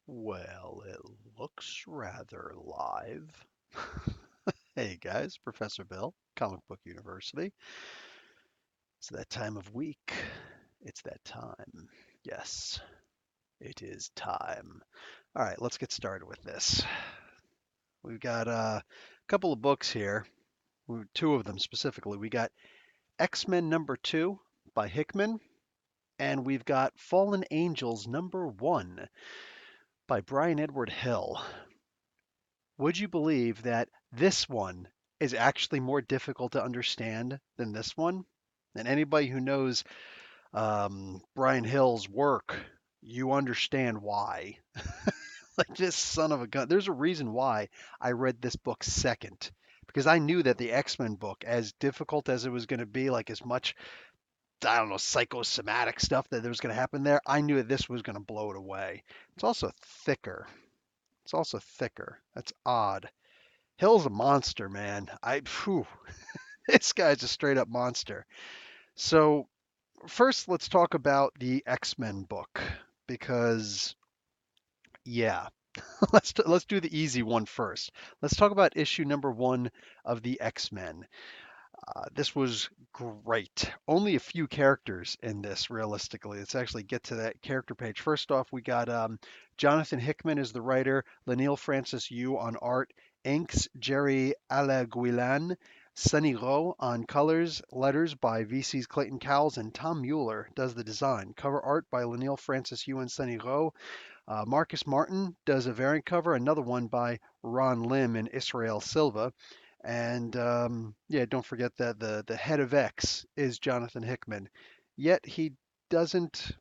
Well, it looks rather live. Hey guys, Professor Bill, Comic Book University. It's that time of week. It's that time. Yes, it is time. All right, let's get started with this. We've got a couple of books here, two of them specifically. We got X-Men number 2 by Hickman, and we've got Fallen Angels number 1 by Brian Edward Hill. Would you believe that this one is actually more difficult to understand than this one? And anybody who knows Brian Hill's work, you understand why. Like this son of a gun. There's a reason why I read this book second. Because I knew that the X-Men book, as difficult as it was going to be, like as much, I don't know, psychosomatic stuff that there was going to happen there, I knew that this was going to blow it away. It's also thicker. It's also thicker. That's odd. Hill's a monster, man. Phew, this guy's a straight up monster. So first, let's talk about the X-Men book because yeah, let's do the easy one first. Let's talk about issue number 1 of the X-Men. This was great. Only a few characters in this, realistically. Let's actually get to that character page. First off, we got Jonathan Hickman is the writer, Lanil Francis Yu on art, inks Jerry Alaguilan, Sunny Rowe on colors, letters by VC's Clayton Cowles, and Tom Mueller does the design. Cover art by Lanil Francis Yu and Sunny Rowe. Marcus Martin does a variant cover, another one by Ron Lim and Israel Silva. And yeah, don't forget that the head of X is Jonathan Hickman. Yet he doesn't.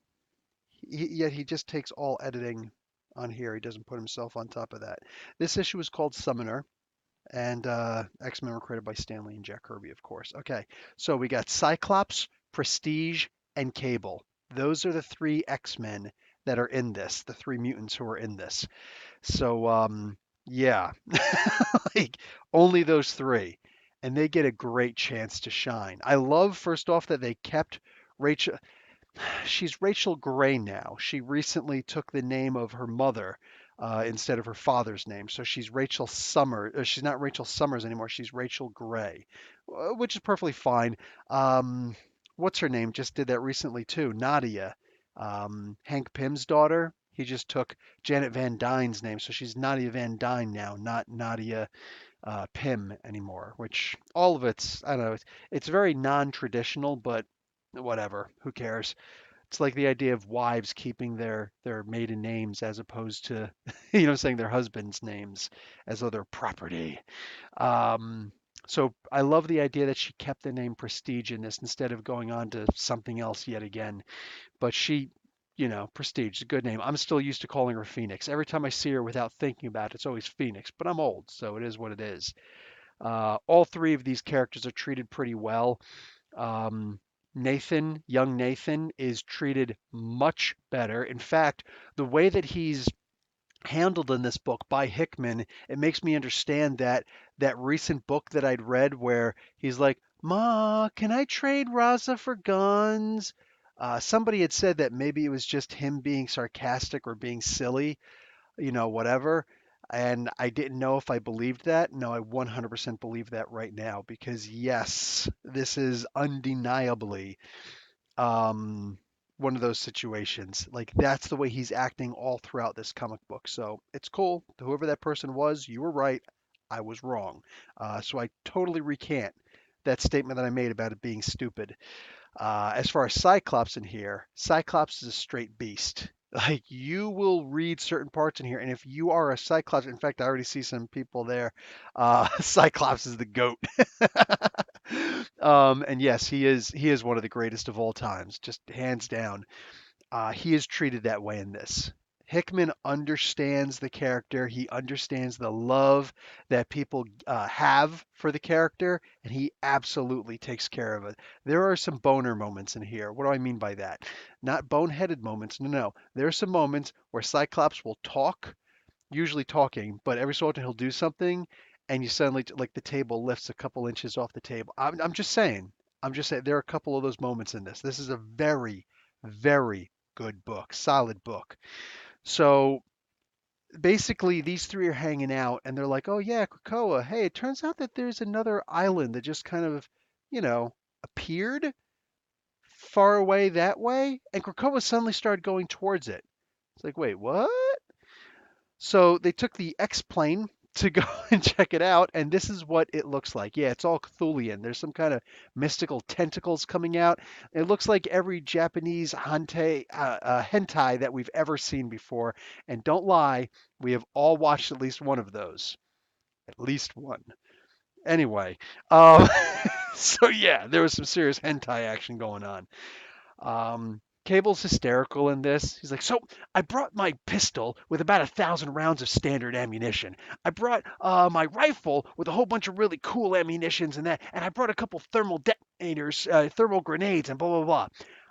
Yet he just takes all editing on here. He doesn't put himself on top of that. This issue is called Summoner, and X-Men were created by Stanley and Jack Kirby, of course. Okay, so we got Cyclops, Prestige, and Cable. Those are the three X-Men that are in this. The three mutants who are in this. So yeah, like only those three, and they get a great chance to shine. I love first off that they kept Rachel. She's Rachel Gray now. She recently took the name of her mother instead of her father's name, so she's Rachel Summers. She's not Rachel Summers anymore. She's Rachel Gray, which is perfectly fine. What's her name? Just did that recently too. Nadia, Hank Pym's daughter. He just took Janet Van Dyne's name, so she's Nadia Van Dyne now, not Nadia Pym anymore. Which all of it's I don't know. It's very non-traditional, but whatever. Who cares? It's like the idea of wives keeping their maiden names as opposed to saying their husband's names as though they're property. Um, so I love the idea that she kept the name Prestige in this instead of going on to something else yet again. But Prestige is a good name. I'm still used to calling her Phoenix. Every time I see her without thinking about it, it's always Phoenix. But I'm old, so it is what it is. All three of these characters are treated pretty well. Um, young Nathan, is treated much better. In fact, the way that he's handled in this book by Hickman, it makes me understand that recent book that I'd read where he's like, "Ma, can I trade Raza for guns?" Somebody had said that maybe it was just him being sarcastic or being silly, whatever. And I didn't know if I believed that. No, I 100% believe that right now because yes, this is undeniably um, one of those situations. Like that's the way he's acting all throughout this comic book. So it's cool. Whoever that person was, you were right. I was wrong. So I totally recant that statement that I made about it being stupid. As far as Cyclops in here, Cyclops is a straight beast. Like you will read certain parts in here, and if you are a Cyclops, in fact, I already see some people there. Cyclops is the goat. And yes, he is one of the greatest of all times, just hands down. He is treated that way in this. Hickman understands the character. He understands the love that people have for the character, and he absolutely takes care of it. There are some boner moments in here. What do I mean by that? Not boneheaded moments. No, no. There are some moments where Cyclops will talk, usually talking, but every so often he'll do something, and you suddenly like the table lifts a couple inches off the table. I'm just saying. I'm just saying there are a couple of those moments in this. This is a very, very good book, solid book. So basically these three are hanging out and they're like, "Oh yeah, Krakoa. Hey, it turns out that there's another island that just kind of, you know, appeared far away that way." And Krakoa suddenly started going towards it. It's like, "Wait, what?" So they took the X-plane to go and check it out, and this is what it looks like. Yeah, it's all Cthulian. There's some kind of mystical tentacles coming out. It looks like every Japanese hentai that we've ever seen before. And don't lie, we have all watched at least one of those. At least one. Anyway, um, so yeah, there was some serious hentai action going on. Cable's hysterical in this. He's like, "So I brought my pistol with about 1,000 rounds of standard ammunition. I brought my rifle with a whole bunch of really cool ammunitions and that, and I brought a couple thermal detonators, thermal grenades, and blah blah blah.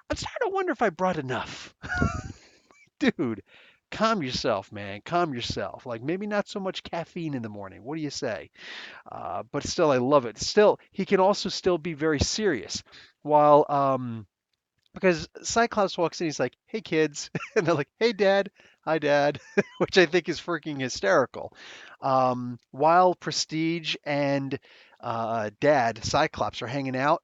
I'm starting to wonder if I brought enough." Dude, calm yourself, man. Calm yourself. Like maybe not so much caffeine in the morning. What do you say? But still, I love it. Still, he can also still be very serious while because Cyclops walks in, he's like, "Hey kids," and they're like, "Hey dad, hi dad," which I think is freaking hysterical. While Prestige and Dad Cyclops are hanging out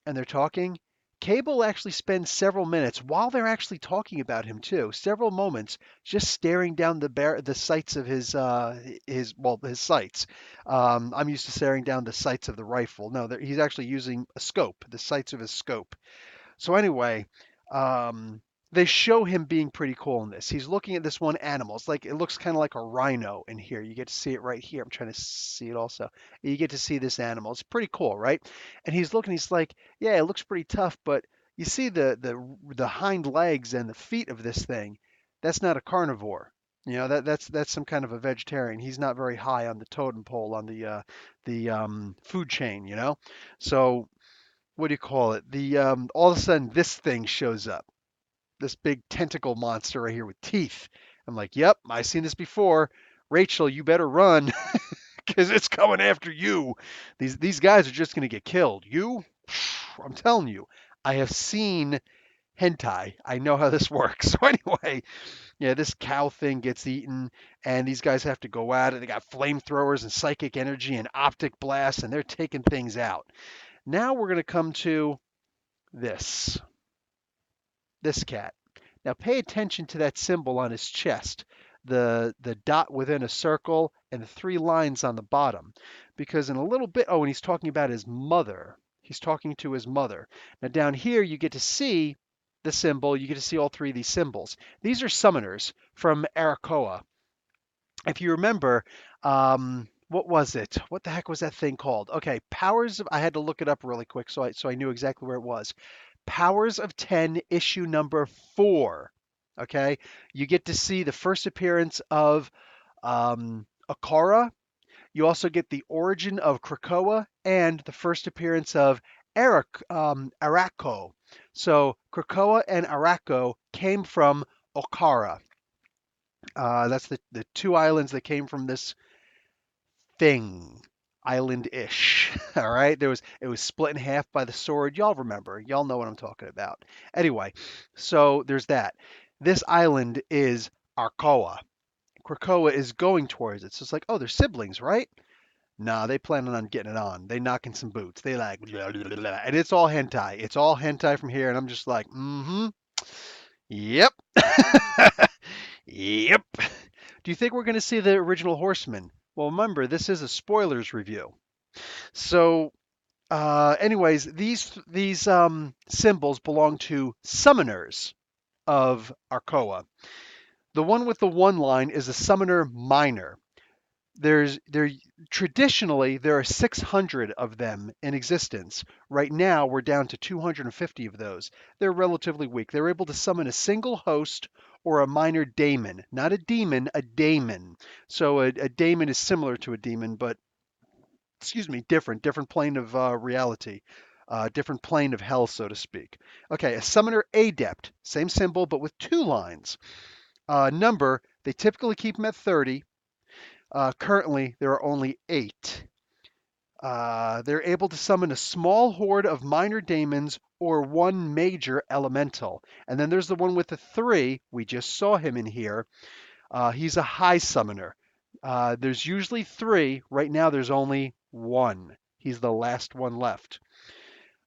and they're talking, Cable actually spends several minutes while they're actually talking about him too, several moments just staring down the sights of his sights. I'm used to staring down the sights of the rifle. No, he's actually using a scope, the sights of his scope. So anyway, um, they show him being pretty cool in this. He's looking at this one animal. It's like it looks kind of like a rhino in here. You get to see it right here. I'm trying to see it also. You get to see this animal. It's pretty cool, right? And he's looking. He's like, "Yeah, it looks pretty tough, but you see the hind legs and the feet of this thing. That's not a carnivore. You know that's some kind of a vegetarian. He's not very high on the totem pole on the food chain. You know, so." What do you call it? The all of a sudden this thing shows up. This big tentacle monster right here with teeth. I'm like, "Yep, I've seen this before. Rachel, you better run because it's coming after you. These guys are just gonna get killed. You, I'm telling you, I have seen hentai. I know how this works." So anyway, yeah, this cow thing gets eaten, and these guys have to go at it. They got flamethrowers and psychic energy and optic blasts, and they're taking things out. Now we're gonna come to this this cat. Now pay attention to that symbol on his chest, the dot within a circle and the three lines on the bottom. Because in a little bit, oh, and he's talking about his mother. He's talking to his mother. Now down here you get to see the symbol. You get to see all three of these symbols. These are summoners from Arakoa. If you remember, what was it? What the heck was that thing called? Okay, Powers of, I had to look it up really quick so I knew exactly where it was. Powers of 10, issue number 4. Okay, you get to see the first appearance of Akara. You also get the origin of Krakoa and the first appearance of Arrako. So Krakoa and Arrako came from Okara. That's the two islands that came from this thing, island-ish. All right, it was split in half by the sword. Y'all remember? Y'all know what I'm talking about. Anyway, so there's that. This island is Arkoa. Krakoa is going towards it. So it's like, oh, they're siblings, right? Nah, they planning on getting it on. They knocking some boots. They like, blah, blah, blah, blah. And it's all hentai. It's all hentai from here, and I'm just like, mm-hmm, yep, yep. Do you think we're going to see the original Horseman? Well, remember, this is a spoilers review. So, anyways, these symbols belong to summoners of Arkoa. The one with the one line is a summoner minor. There traditionally there are 600 of them in existence. Right now we're down to 250 of those. They're relatively weak. They're able to summon a single host or a minor daemon, not a demon, a daemon. So a daemon is similar to a demon, but excuse me, different plane of reality, different plane of hell, so to speak. Okay, a summoner adept, same symbol but with two lines. Number, they typically keep them at 30. Currently, there are only 8. They're able to summon a small horde of minor daemons or one major elemental. And then there's the one with the 3. We just saw him in here. He's a high summoner. There's usually three. Right now, there's only one. He's the last one left.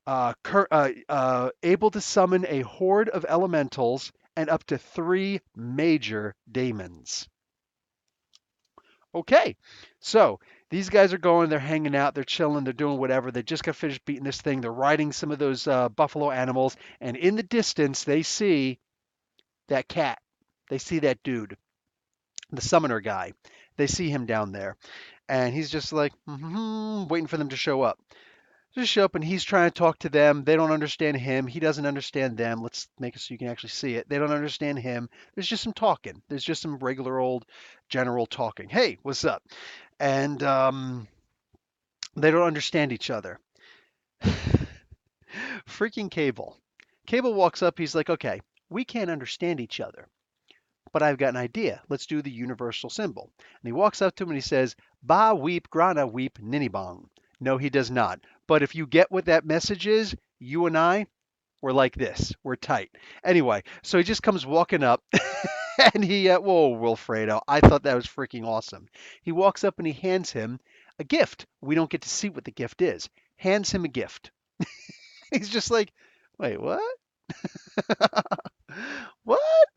Able to summon a horde of elementals and up to three major daemons. Okay, so these guys are going, they're hanging out, they're chilling, they're doing whatever. They just got finished beating this thing. They're riding some of those buffalo animals, and in the distance, they see that cat. They see that dude, the summoner guy. They see him down there, and he's just like, waiting for them to show up. Just show up, and he's trying to talk to them. They don't understand him. He doesn't understand them. Let's make it so you can actually see it. They don't understand him. There's just some talking. There's just some regular old general talking. Hey, what's up? And they don't understand each other. Freaking Cable. Cable walks up. He's like, okay, we can't understand each other, but I've got an idea. Let's do the universal symbol. And he walks up to him and he says, Ba weep, grana weep, ninibong. No, he does not. But if you get what that message is, you and I, we're like this. We're tight. Anyway, so he just comes walking up and whoa, Wilfredo, I thought that was freaking awesome. He walks up and he hands him a gift. We don't get to see what the gift is. Hands him a gift. He's just like, wait, what? What?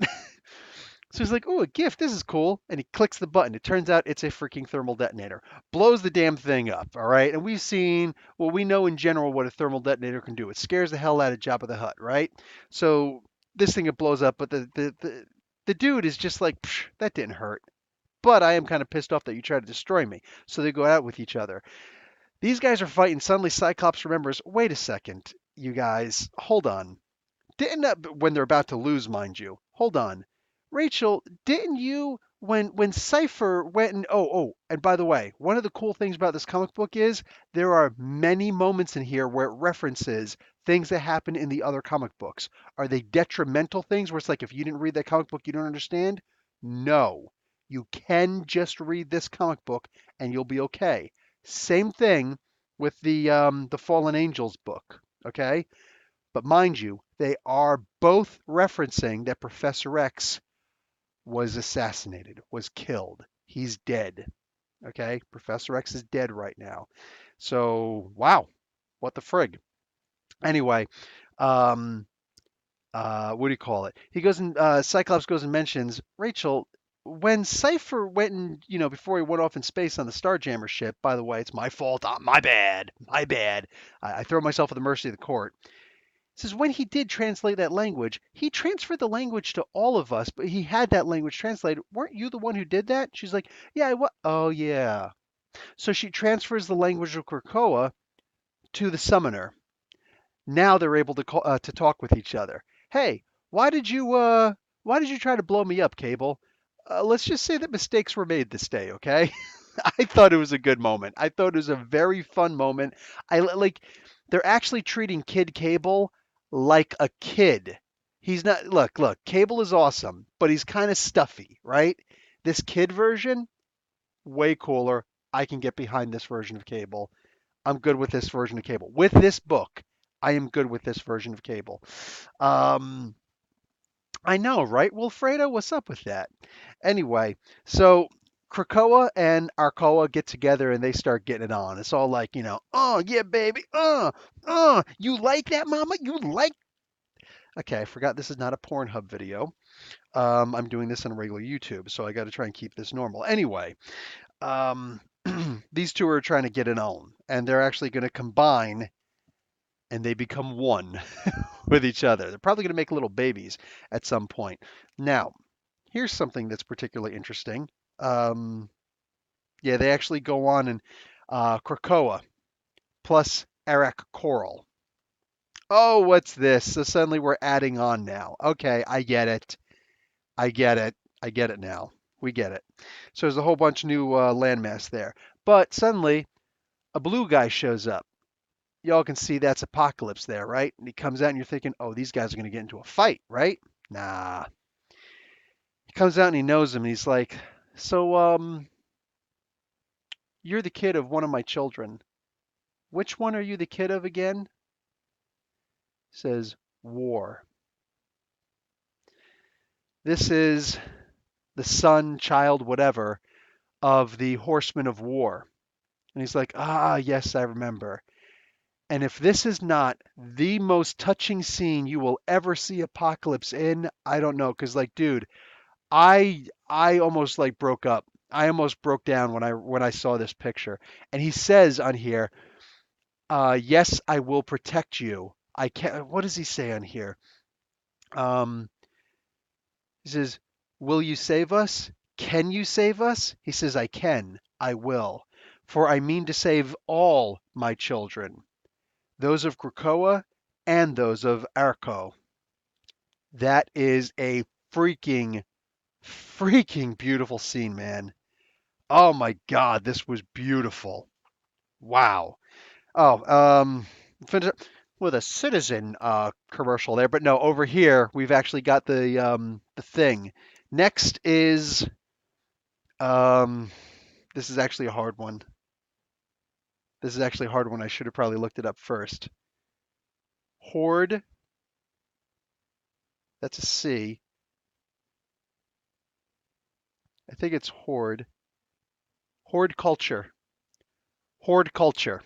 So he's like, oh, a gift. This is cool. And he clicks the button. It turns out it's a freaking thermal detonator. Blows the damn thing up. All right. And we've seen, well, we know in general what a thermal detonator can do. It scares the hell out of Jabba the Hutt, right? So this thing, it blows up. But the dude is just like, that didn't hurt. But I am kind of pissed off that you tried to destroy me. So they go out with each other. These guys are fighting. Suddenly Cyclops remembers, wait a second, you guys, hold on. Didn't that, when they're about to lose, mind you, hold on. Rachel, didn't you when Cypher went and and by the way, one of the cool things about this comic book is there are many moments in here where it references things that happen in the other comic books. Are they detrimental things where it's like if you didn't read that comic book you don't understand? No. You can just read this comic book and you'll be okay. Same thing with the Fallen Angels book, okay? But mind you, they are both referencing that Professor X was assassinated, was killed. He's dead. Okay? Professor X is dead right now. So, wow. What the frig? Anyway, um, what do you call it? He goes and Cyclops goes and mentions, Rachel, when Cypher went and, before he went off in space on the Starjammer ship, by the way, it's my fault. My bad. My bad. I throw myself at the mercy of the court. Says when he did translate that language, he transferred the language to all of us, but he had that language translated. Weren't you the one who did that? She's like, yeah, what? Oh, yeah. So she transfers the language of Krakoa to the summoner. Now they're able to talk with each other. Hey, why did you try to blow me up, Cable? Let's just say that mistakes were made this day, okay? I thought it was a good moment. I thought it was a very fun moment. I like they're actually treating Kid Cable like a kid. He's not look, Cable is awesome, but he's kind of stuffy, right? This kid version, way cooler. I can get behind this version of Cable. I'm good with this version of Cable. With this book, I am good with this version of Cable. Um, I know, right, Wilfredo? What's up with that? Anyway, so Krakoa and Arkoa get together and they start getting it on. It's all like, oh yeah, baby, you like that, mama? You like? Okay, I forgot this is not a Pornhub video. I'm doing this on regular YouTube, so I got to try and keep this normal. Anyway, um, these two are trying to get it on, and they're actually going to combine, and they become one with each other. They're probably going to make little babies at some point. Now, here's something that's particularly interesting. Um, yeah, they actually go on and Krakoa plus Eric Coral. Oh, what's this? So suddenly we're adding on now. Okay, I get it. I get it. I get it now. We get it. So there's a whole bunch of new landmass there. But suddenly a blue guy shows up. Y'all can see that's Apocalypse there, right? And he comes out and you're thinking, oh, these guys are going to get into a fight, right? Nah. He comes out and he knows him. And he's like, so, you're the kid of one of my children. Which one are you the kid of again? Says, War. This is the son, child, whatever, of the Horsemen of War. And he's like, ah, yes, I remember. And if this is not the most touching scene you will ever see Apocalypse in, I don't know. Because like, dude, I almost like broke up. I almost broke down when I saw this picture. And he says on here, yes, I will protect you. I can't. What does he say on here? Um, he says, will you save us? Can you save us? He says, I can. I will. For I mean to save all my children, those of Krakoa and those of Arrako. That is a freaking beautiful scene, man. Oh my God, this was beautiful. Wow. Oh, finish up with a Citizen commercial there, but no, over here we've actually got the thing. Next is um, this is actually a hard one. This is actually a hard one. I should have probably looked it up first. Horde. That's a C. I think it's Horde. Horde culture. Horde culture.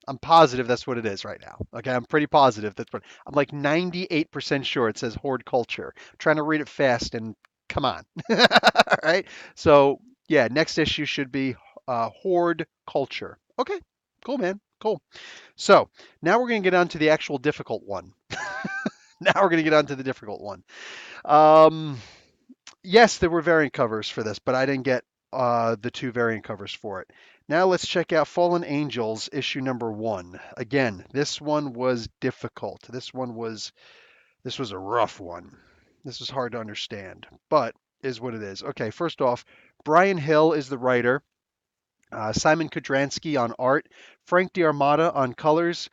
I'm positive that's what it is right now. Okay, I'm pretty positive that's what I'm like 98% sure it says horde culture. I'm trying to read it fast and come on. All right. So yeah, next issue should be horde culture. Okay, cool, man. Cool. So now we're gonna get on to the actual difficult one. Now we're gonna get on to the difficult one. Um, yes, there were variant covers for this, but I didn't get the two variant covers for it. Now let's check out Fallen Angels issue number 1. Again, this one was difficult. This was a rough one. This was hard to understand, but is what it is. Okay, first off, Brian Hill is the writer. Simon Kudransky on art, Frank D'Armata on colors,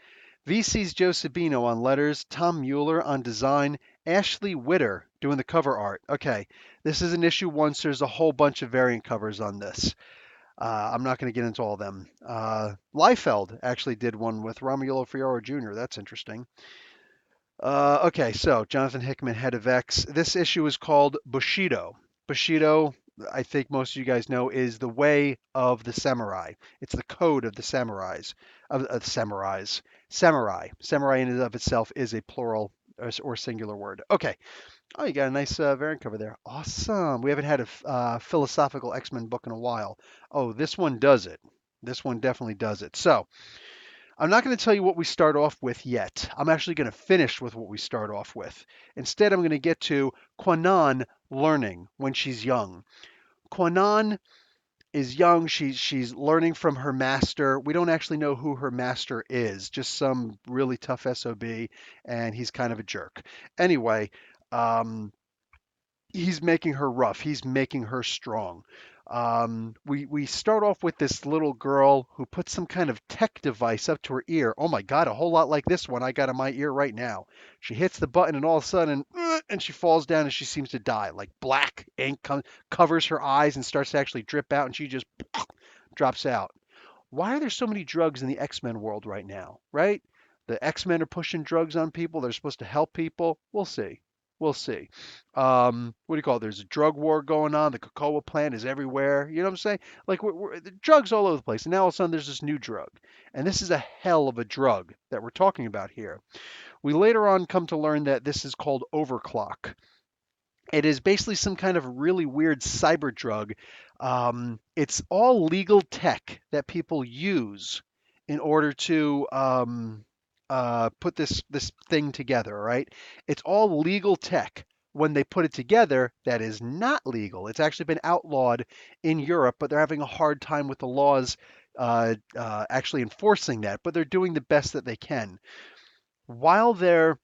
VC's Joe Sabino on letters, Tom Mueller on design, Ashley Witter doing the cover art. Okay, this is an issue 1, so there's a whole bunch of variant covers on this. I'm not going to get into all of them. Liefeld actually did one with Romulo Fiore Jr. That's interesting. Okay, so Jonathan Hickman, head of X. This issue is called Bushido. Bushido, I think most of you guys know, is the way of the samurai. It's the code of the samurais, of samurais. Samurai. Samurai in and of itself is a plural or singular word. Okay. Oh, you got a nice variant cover there. Awesome. We haven't had a philosophical X-Men book in a while. Oh, this one does it. This one definitely does it. So, I'm not going to tell you what we start off with yet. I'm actually going to finish with what we start off with. Instead, I'm going to get to Kwanan learning when she's young. Kwanan is young. She's learning from her master. We don't actually know who her master is. Just some really tough SOB, and he's kind of a jerk. Anyway, um, he's making her rough. He's making her strong. We start off with this little girl who puts some kind of tech device up to her ear. Oh my God, a whole lot like this one I got in my ear right now. She hits the button and all of a sudden, and she falls down and she seems to die. Like black ink covers her eyes and starts to actually drip out and she just drops out. Why are there so many drugs in the X-Men world right now, right? The X-Men are pushing drugs on people. They're supposed to help people. We'll see. We'll see. What do you call it? There's a drug war going on. The Krakoa plant is everywhere. You know what I'm saying? Like the drugs all over the place. And now all of a sudden there's this new drug. And this is a hell of a drug that we're talking about here. We later on come to learn that this is called Overclock. It is basically some kind of really weird cyber drug. It's all legal tech that people use in order to put this thing together. Right? It's all legal tech. When they put it together, that is not legal. It's actually been outlawed in Europe, but they're having a hard time with the laws actually enforcing that. But they're doing the best that they can. While they're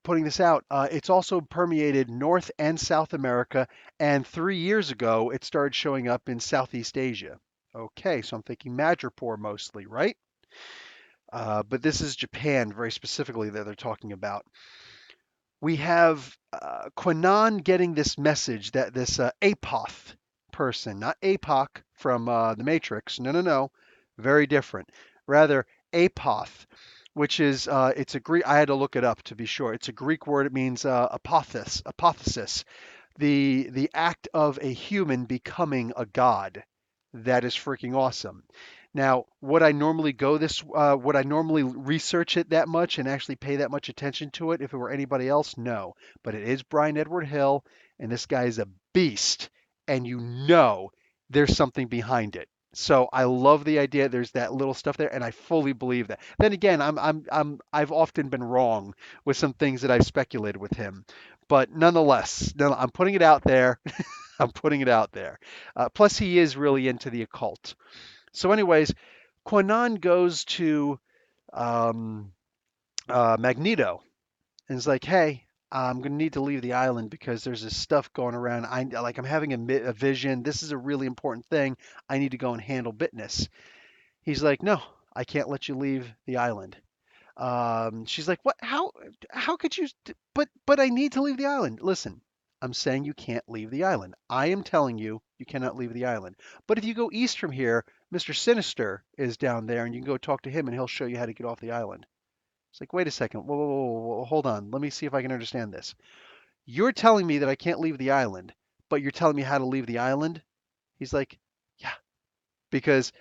putting this out, it's also permeated North and South America, and 3 years ago, it started showing up in Southeast Asia. Okay, so I'm thinking Madripoor mostly, right? But this is Japan very specifically that they're talking about. We have Kwanan getting this message that this Apoth person, not Apoc from the Matrix, no, no, no, very different. Rather, Apoth, which is it's a Greek. I had to look it up to be sure. It's a Greek word. It means apothesis. the act of a human becoming a god. That is freaking awesome. Now, would I normally research it that much and actually pay that much attention to it if it were anybody else? No. But it is Brian Edward Hill, and this guy is a beast, and you know there's something behind it. So I love the idea there's that little stuff there, and I fully believe that. Then again, I've often been wrong with some things that I've speculated with him, but nonetheless, no, I'm putting it out there. I'm putting it out there. Plus, he is really into the occult. So, anyways, Quanon goes to um, Magneto and is like, "Hey, I'm gonna need to leave the island because there's this stuff going around. I'm having a vision. This is a really important thing. I need to go and handle business." He's like, "No, I can't let you leave the island." She's like, "What? How could you? But I need to leave the island. Listen, I'm saying you can't leave the island. I am telling you you cannot leave the island. But if you go east from here, Mr. Sinister is down there, and you can go talk to him, and he'll show you how to get off the island." It's like, wait a second. Whoa, whoa, whoa, whoa, hold on. Let me see if I can understand this. You're telling me that I can't leave the island, but you're telling me how to leave the island? He's like, yeah, because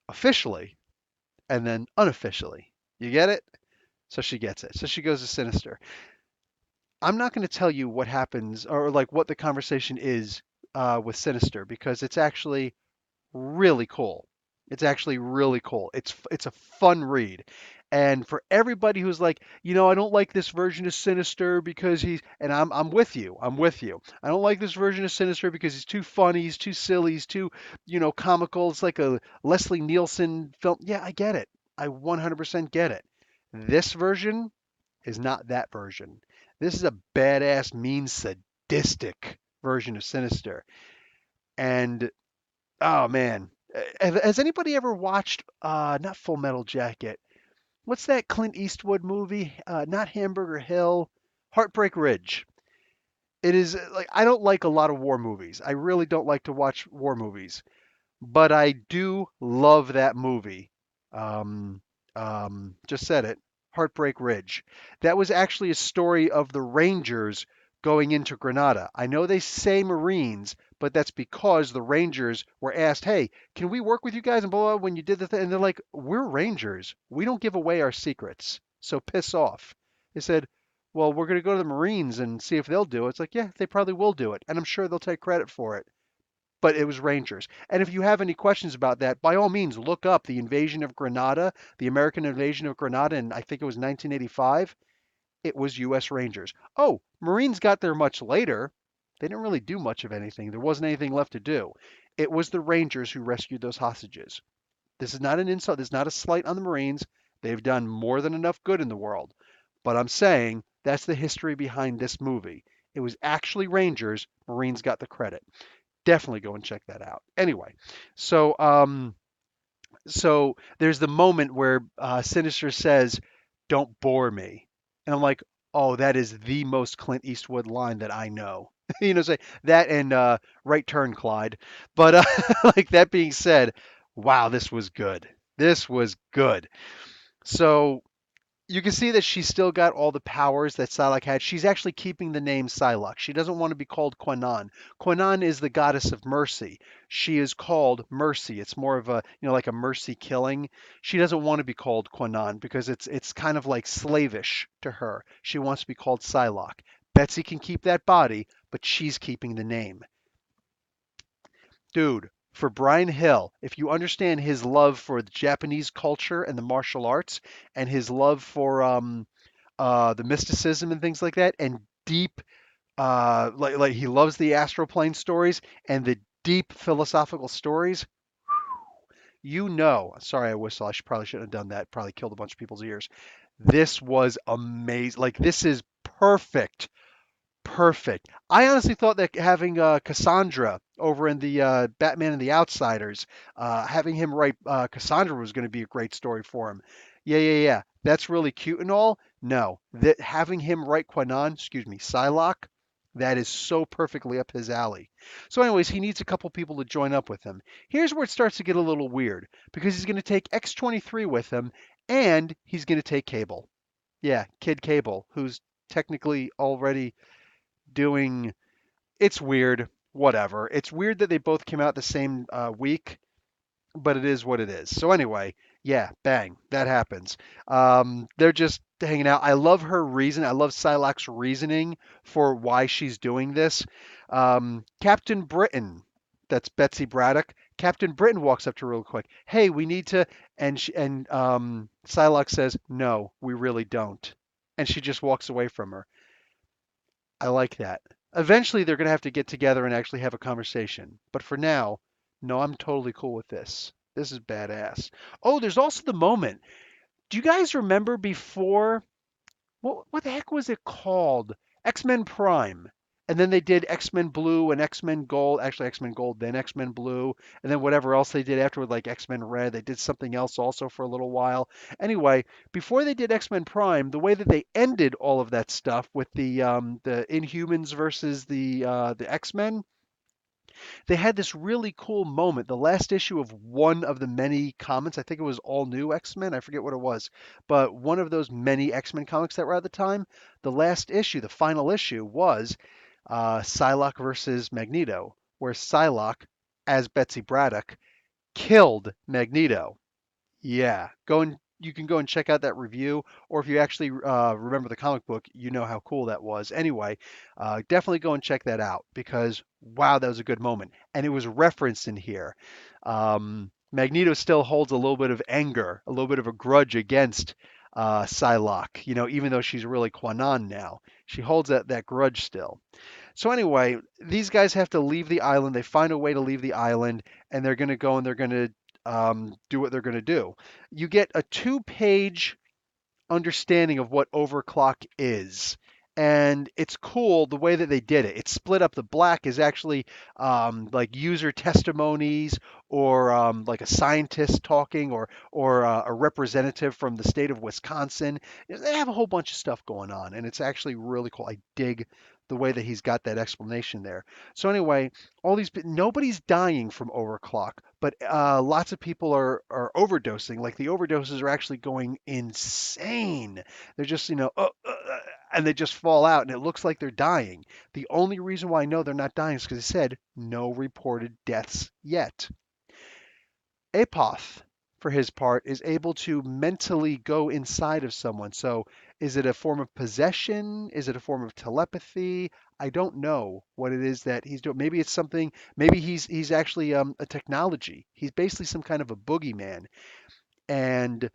officially and then unofficially. You get it? So she gets it. So she goes to Sinister. I'm not going to tell you what happens or like what the conversation is with Sinister because it's actually really cool. It's actually really cool. It's a fun read. And for everybody who's like, I don't like this version of Sinister because and I'm with you. I'm with you. I don't like this version of Sinister because he's too funny, he's too silly, he's too, comical. It's like a Leslie Nielsen film. Yeah, I get it. I 100% get it. This version is not that version. This is a badass, mean, sadistic version of Sinister. And oh man, has anybody ever watched not Full Metal Jacket? What's that Clint Eastwood movie? Not Hamburger Hill, Heartbreak Ridge. It is like I don't like a lot of war movies. I really don't like to watch war movies, but I do love that movie. Um, just said it. Heartbreak Ridge. That was actually a story of the Rangers going into Grenada. I know they say Marines, but that's because the Rangers were asked, "Hey, can we work with you guys?" And blah, blah, when you did the thing, and they're like, "We're Rangers. We don't give away our secrets, so piss off." They said, "Well, we're going to go to the Marines and see if they'll do it." It's like, yeah, they probably will do it, and I'm sure they'll take credit for it, but it was Rangers. And if you have any questions about that, by all means, look up the invasion of Grenada, the American invasion of Grenada, and I think it was 1985. It was U.S. Rangers. Oh, Marines got there much later. They didn't really do much of anything. There wasn't anything left to do. It was the Rangers who rescued those hostages. This is not an insult. This is not a slight on the Marines. They've done more than enough good in the world. But I'm saying that's the history behind this movie. It was actually Rangers. Marines got the credit. Definitely go and check that out. Anyway, so so there's the moment where Sinister says, "Don't bore me," and I'm like, "Oh, that is the most Clint Eastwood line that I know." Say that and "Right turn, Clyde." But like that being said, wow, this was good. This was good. So you can see that she's still got all the powers that Psylocke had. She's actually keeping the name Psylocke. She doesn't want to be called Kwannon. Kwannon is the goddess of mercy. She is called Mercy. It's more of a, like a mercy killing. She doesn't want to be called Kwannon because it's kind of like slavish to her. She wants to be called Psylocke. Betsy can keep that body, but she's keeping the name. Dude, for Brian Hill, if you understand his love for the Japanese culture and the martial arts and his love for the mysticism and things like that, and deep, like he loves the astral plane stories and the deep philosophical stories. Sorry, I whistle. Probably shouldn't have done that. Probably killed a bunch of people's ears. This was amazing. Like this is perfect. Perfect. I honestly thought that having Cassandra over in the Batman and the Outsiders, having him write Cassandra was going to be a great story for him. Yeah, yeah, yeah. That's really cute and all. No, that having him write Psylocke, that is so perfectly up his alley. So, anyways, he needs a couple people to join up with him. Here's where it starts to get a little weird because he's going to take X-23 with him, and he's going to take Cable. Yeah, Kid Cable, who's technically already doing It's weird. Whatever. It's weird that they both came out the same week, but it is what it is. So anyway, yeah, bang, that happens. They're just hanging out. I love her reason. I love Psylocke's reasoning for why she's doing this. Captain Britain, that's Betsy Braddock. Captain Britain walks up to her real quick. Hey, we need to, and Psylocke says, no, we really don't, and she just walks away from her. I like that. Eventually, they're going to have to get together and actually have a conversation. But for now, no, I'm totally cool with this. This is badass. Oh, there's also the moment. Do you guys remember before? What the heck was it called? X-Men Prime. And then they did X-Men Blue and X-Men Gold. Actually, X-Men Gold, then X-Men Blue, and then whatever else they did afterward, like X-Men Red. They did something else also for a little while. Anyway, before they did X-Men Prime, the way that they ended all of that stuff with the Inhumans versus the X-Men, they had this really cool moment. The last issue of one of the many comics, I think it was All New X-Men, I forget what it was, but one of those many X-Men comics that were at the time, the last issue, the final issue was Psylocke versus Magneto, where Psylocke, as Betsy Braddock, killed Magneto. Yeah, go and you can go and check out that review, or if you actually remember the comic book, you know how cool that was. Anyway, definitely go and check that out because wow, that was a good moment, and it was referenced in here. Magneto still holds a little bit of anger, a little bit of a grudge against Psylocke. You know, even though she's really Kwanan now, she holds that grudge still. So anyway, these guys have to leave the island. They find a way to leave the island, and they're going to go and they're going to do what they're going to do. You get a two-page understanding of what overclock is. And it's cool the way that they did it. It's split up. The black is actually like user testimonies or like a scientist talking or a representative from the state of Wisconsin. They have a whole bunch of stuff going on, and it's actually really cool. I dig the way that he's got that explanation there. So anyway, all these nobody's dying from overclock, but lots of people are overdosing. Like the overdoses are actually going insane. They're just and they just fall out, and it looks like they're dying. The only reason why I know they're not dying is because it said no reported deaths yet. Apoth, for his part, is able to mentally go inside of someone. So, is it a form of possession? Is it a form of telepathy? I don't know what it is that he's doing. Maybe it's something. Maybe he's actually a technology. He's basically some kind of a boogeyman, and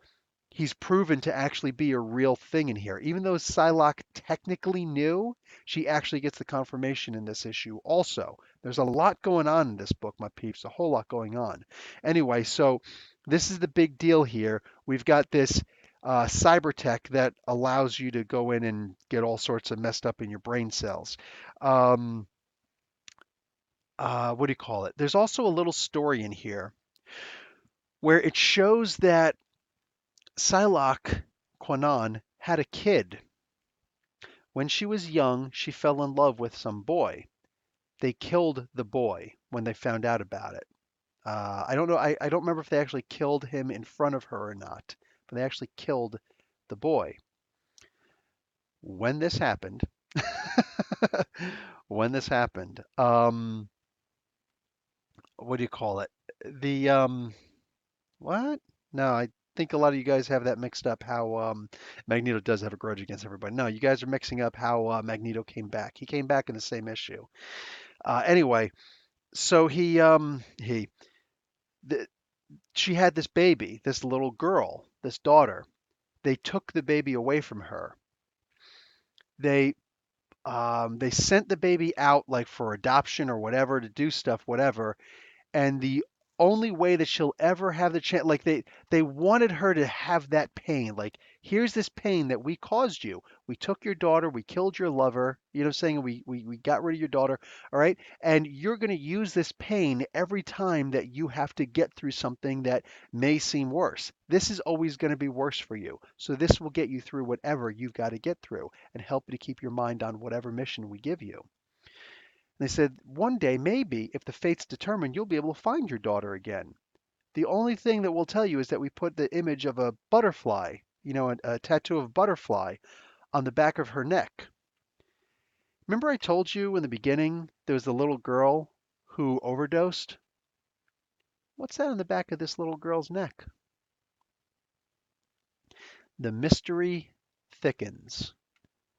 he's proven to actually be a real thing in here. Even though Psylocke technically knew, she actually gets the confirmation in this issue also. There's a lot going on in this book, my peeps, a whole lot going on. Anyway, so this is the big deal here. We've got this cyber tech that allows you to go in and get all sorts of messed up in your brain cells. Um, what do you call it? There's also a little story in here where it shows that Psylocke Kwanan had a kid. When she was young, she fell in love with some boy. They killed the boy when they found out about it. I don't know. I don't remember if they actually killed him in front of her or not, but they actually killed the boy. When this happened, when this happened, what do you call it? The what? No, I think a lot of you guys have that mixed up. How Magneto does have a grudge against everybody. No, you guys are mixing up how Magneto came back. He came back in the same issue. Anyway, so th- she had this baby, this little girl, this daughter. They took the baby away from her. They sent the baby out like for adoption or whatever to do stuff, whatever, and the only way that she'll ever have the chance, like they wanted her to have that pain, like here's this pain that we caused you. We took your daughter, we killed your lover, you know what I'm saying, we got rid of your daughter, all right, and you're going to use this pain every time that you have to get through something that may seem worse. This is always going to be worse for you, so this will get you through whatever you've got to get through and help you to keep your mind on whatever mission we give you. They said, one day, maybe, if the fates determine, you'll be able to find your daughter again. The only thing that we'll tell you is that we put the image of a butterfly, a tattoo of a butterfly on the back of her neck. Remember I told you in the beginning there was the little girl who overdosed? What's that on the back of this little girl's neck? The mystery thickens.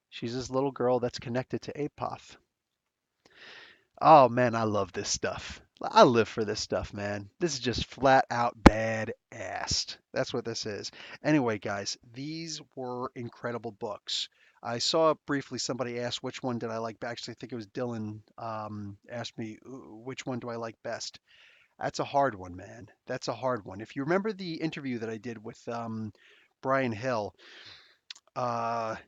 She's this little girl that's connected to Apoth. Oh man, I love this stuff. I live for this stuff, man. This is just flat out badass. That's what this is. Anyway, guys, these were incredible books. I saw briefly somebody asked which one did I like. Actually, I think it was Dylan asked me which one do I like best. That's a hard one, man. That's a hard one. If you remember the interview that I did with Brian Hill,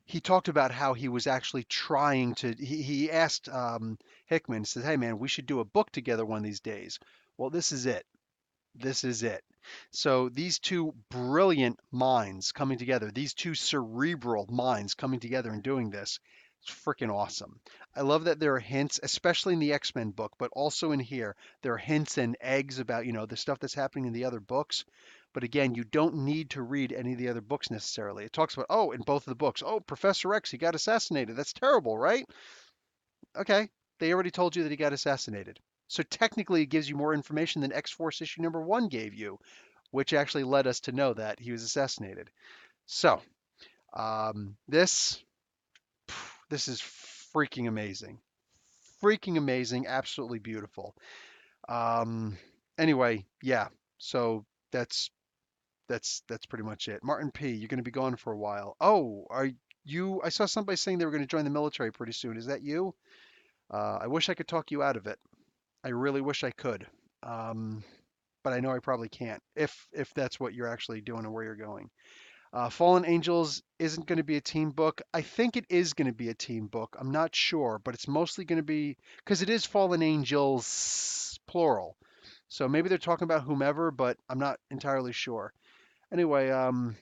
he talked about how he was actually trying to. He asked Hickman, said, "Hey, man, we should do a book together one of these days." Well, this is it. This is it. So these two brilliant minds coming together, these two cerebral minds coming together and doing this, it's freaking awesome. I love that there are hints, especially in the X-Men book, but also in here, there are hints and eggs about, the stuff that's happening in the other books. But again, you don't need to read any of the other books necessarily. It talks about, oh, in both of the books, oh, Professor X, he got assassinated. That's terrible, right? Okay, they already told you that he got assassinated. So technically, it gives you more information than X-Force issue number one gave you, which actually led us to know that he was assassinated. So this this is freaking amazing, freaking amazing, absolutely beautiful. Um, anyway, yeah. So that's pretty much it. Martin P, you're going to be gone for a while. Oh, are you? I saw somebody saying they were going to join the military pretty soon. Is that you? I wish I could talk you out of it. I really wish I could. Um, but I know I probably can't if that's what you're actually doing and where you're going. Fallen Angels isn't going to be a team book. I think it is going to be a team book. I'm not sure, but it's mostly going to be because it is Fallen Angels plural. So maybe they're talking about whomever, but I'm not entirely sure. Anyway, um,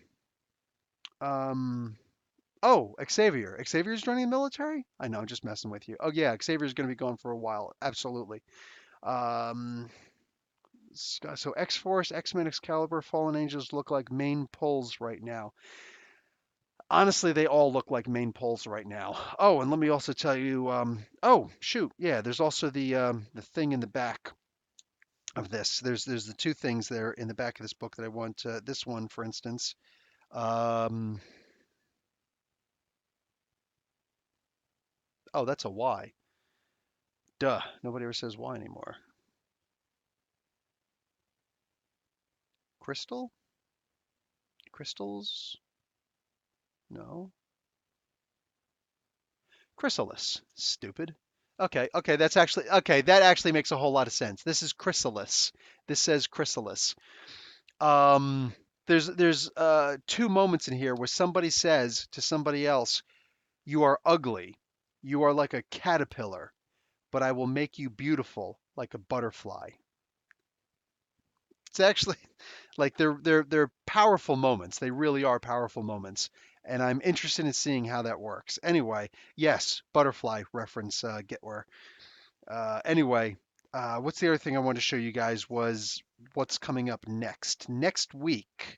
oh, Xavier. Xavier's joining the military? I know, I'm just messing with you. Oh yeah, Xavier's going to be gone for a while. Absolutely. Um, so X-Force, X-Men, Excalibur, Fallen Angels look like main pulls right now. Honestly, they all look like main poles right now. Oh, and let me also tell you, oh, shoot, yeah, there's also the thing in the back of this. There's the two things there in the back of this book that I want. This one, for instance. Um, oh, that's a Y. Duh. Nobody ever says Y anymore. Crystal? Crystals? No. Chrysalis. Stupid. Okay, that's actually okay. That actually makes a whole lot of sense. This is chrysalis. This says chrysalis. Um, there's two moments in here where somebody says to somebody else, "You are ugly. You are like a caterpillar, but I will make you beautiful like a butterfly." It's actually like they're powerful moments. They really are powerful moments, and I'm interested in seeing how that works. Anyway, yes, butterfly reference. Get where. Anyway, what's the other thing I wanted to show you guys was what's coming up next. Next week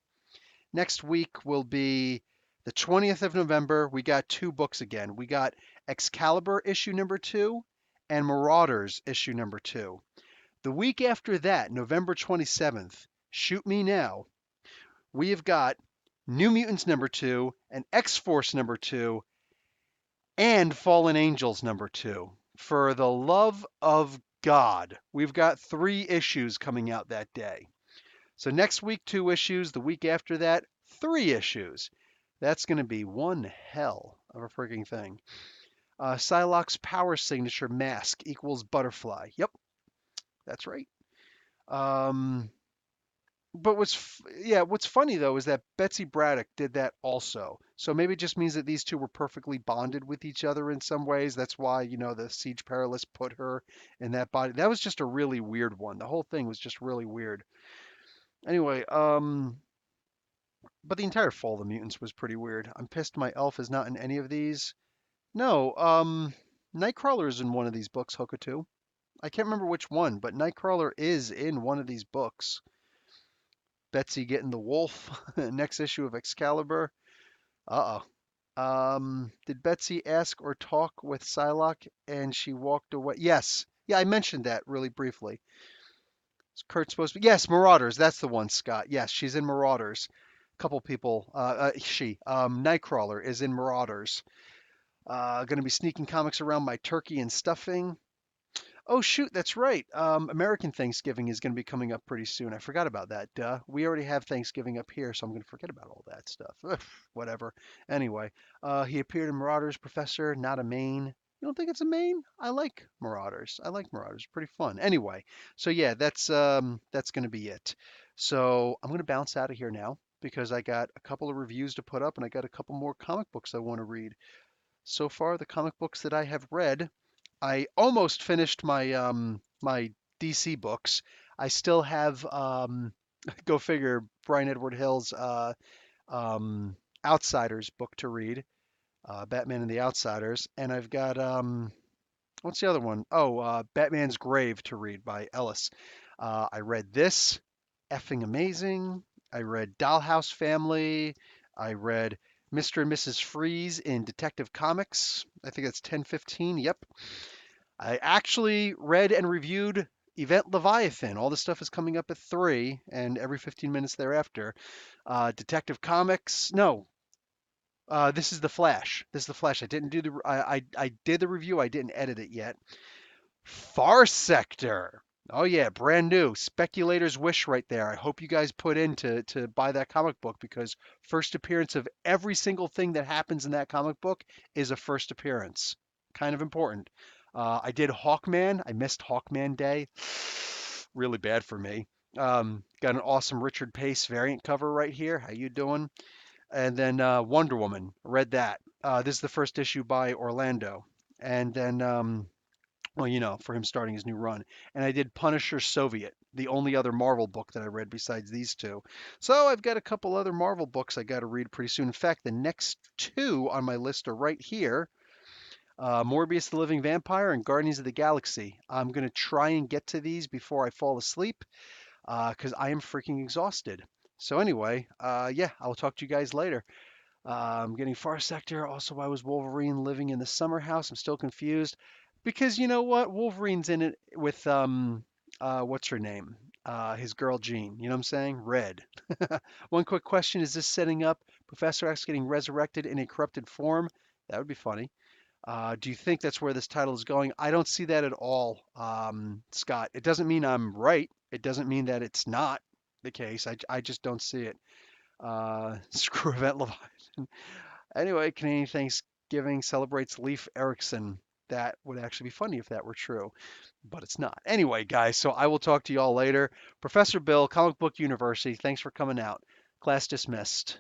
will be the 20th of November. We got two books again. We got Excalibur issue number two and Marauders issue number two. The week after that, November 27th, shoot me now, we have got New Mutants number two and X Force number two and Fallen Angels number two. For the love of God, we've got three issues coming out that day. So next week, two issues. The week after that, three issues. That's going to be one hell of a freaking thing. Psylocke's power signature mask equals butterfly. Yep, that's right. Um, but what's funny though is that Betsy Braddock did that also. So maybe it just means that these two were perfectly bonded with each other in some ways. That's why, the Siege Perilous put her in that body. That was just a really weird one. The whole thing was just really weird. Anyway, but the entire Fall of the Mutants was pretty weird. I'm pissed my elf is not in any of these. No, Nightcrawler is in one of these books, Hoka 2. I can't remember which one, but Nightcrawler is in one of these books. Betsy getting the wolf, next issue of Excalibur. Uh-oh. Did Betsy ask or talk with Psylocke and she walked away? Yes. Yeah, I mentioned that really briefly. Is Kurt supposed to be? Yes, Marauders. That's the one, Scott. Yes, she's in Marauders. A couple people. Nightcrawler is in Marauders. Going to be sneaking comics around my turkey and stuffing. Oh shoot, that's right. American Thanksgiving is going to be coming up pretty soon. I forgot about that. Duh. We already have Thanksgiving up here, so I'm going to forget about all that stuff. Ugh, whatever. Anyway, he appeared in Marauders, Professor, not a main. You don't think it's a main? I like Marauders. I like Marauders. Pretty fun. Anyway, so yeah, that's going to be it. So I'm going to bounce out of here now because I got a couple of reviews to put up and I got a couple more comic books I want to read. So far, the comic books that I have read, I almost finished my DC books. I still have go figure Brian Edward Hill's um, Outsiders book to read, Batman and the Outsiders, and I've got what's the other one? Oh, Batman's Grave to read by Ellis. I read this, effing amazing. I read Dollhouse Family. I read Mr. and Mrs. Freeze in Detective Comics. I think that's 1015. Yep. I actually read and reviewed Event Leviathan. All this stuff is coming up at 3 and every 15 minutes thereafter. Detective Comics. No, this is The Flash. This is The Flash. I didn't do the I did the review. I didn't edit it yet. Far Sector. Oh yeah, brand new. Speculator's Wish right there. I hope you guys put in to buy that comic book because first appearance of every single thing that happens in that comic book is a first appearance. Kind of important. I did Hawkman. I missed Hawkman Day. Really bad for me. Got an awesome Richard Pace variant cover right here. How you doing? And then Wonder Woman. Read that. This is the first issue by Orlando. And then well, for him starting his new run. And I did Punisher Soviet, the only other Marvel book that I read besides these two. So I've got a couple other Marvel books I got to read pretty soon. In fact, the next two on my list are right here. Morbius the Living Vampire and Guardians of the Galaxy. I'm going to try and get to these before I fall asleep because I am freaking exhausted. So anyway, yeah, I'll talk to you guys later. I'm getting Far Sector. Also, why was Wolverine living in the summer house? I'm still confused. Because you know what? Wolverine's in it with what's her name? His girl Jean. You know what I'm saying? Red. One quick question: is this setting up Professor X getting resurrected in a corrupted form? That would be funny. Do you think that's where this title is going? I don't see that at all, Scott. It doesn't mean I'm right. It doesn't mean that it's not the case. I just don't see it. Screw Event Leviathan. Anyway, Canadian Thanksgiving celebrates Leif Erikson. That would actually be funny if that were true, but it's not. Anyway, guys, so I will talk to you all later. Professor Bill, Comic Book University, thanks for coming out. Class dismissed.